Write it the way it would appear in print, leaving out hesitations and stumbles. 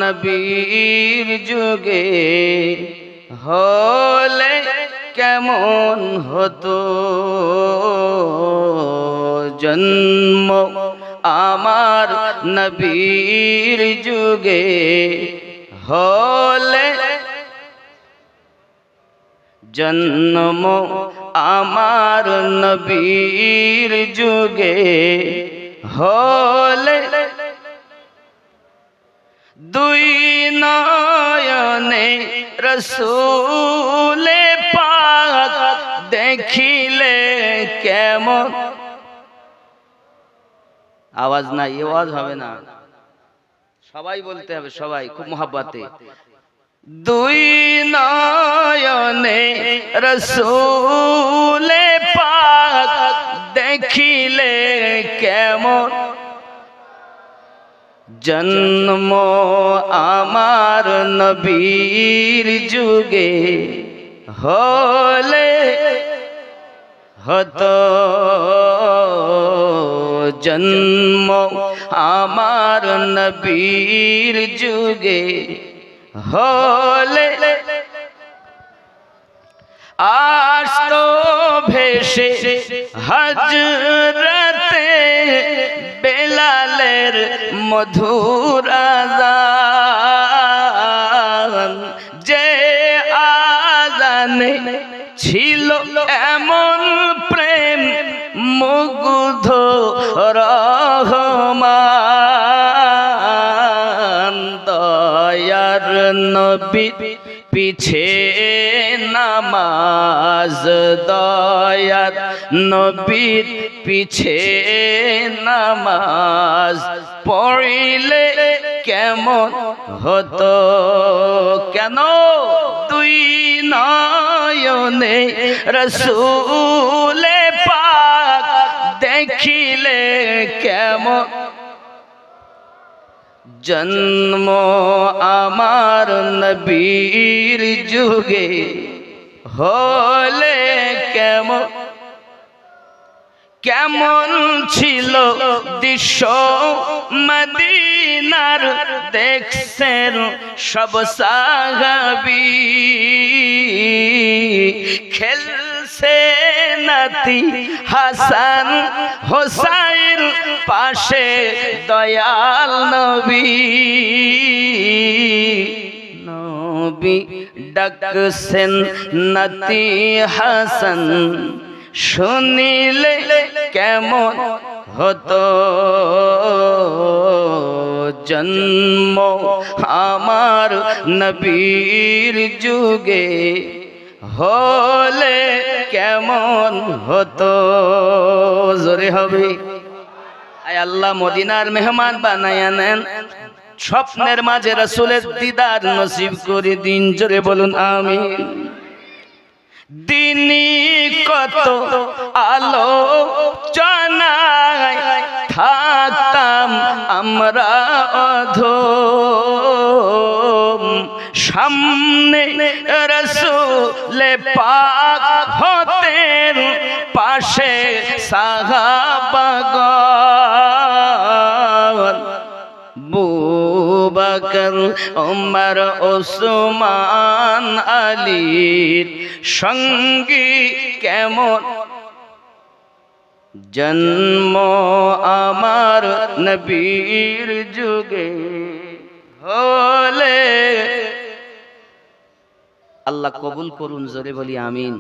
নবীর যুগে হলে কেমন হতো জন্ম আমার নবীর যুগে হলে জন্ম আমার নবীর যুগে হলে দুই নয়নে রসূলে পাক দেখিলে কেমন আওয়াজ নাই আওয়াজ হবে না সবাই বলতে হবে সবাই খুব মোহাব্বতে দুই নয়নে রসূলে পাক দেখিলে কেমন জন্ম আমার নবীর যুগে হলে হতো জন্ম আমার নবীর যুগে হলে আসতো ভেসে হযরতে বেলালের মধুর আযান যে আযানে ছিল এমন প্রেম মুগ্ধ রহমান দয়ার নবী পিছে নামাজ দয়ার নবীর পিছে নামাজ পড়িলে কেমন হতো কেন দুই নয়নে রসূলে পাক দেখিলে কেমন জন্ম আমার নবীর যুগে হলে কেমন কেমন ছিল দৃশ্য মদিনার দেখছেন সব সাহাবী খেলছে নাতি হাসান হোসাইন পাশে দয়াল নবী নবী ডাকছেন নাতি হাসান শুনিলে কেমন হতো জন্ম আমার নবীর যুগে হলে কেমন হতো জোরে হবে আয় আল্লাহ মদিনার মেহমান বানায়া নেন স্বপ্নের মাঝে রাসূলের দিদার নসিব করে দিন জোরে বলুন আমিন দিনী কত আলো চনায় থাকতাম আমরা অধম সামনে রাসূলে পাক হতেন পাশে সাহাবাগণ বকর ওমর ওসমান আলীর সঙ্গী কেমন জন্ম আমার নবীর যুগে হলে আল্লাহ কবুল করুন জোরে বলি আমিন।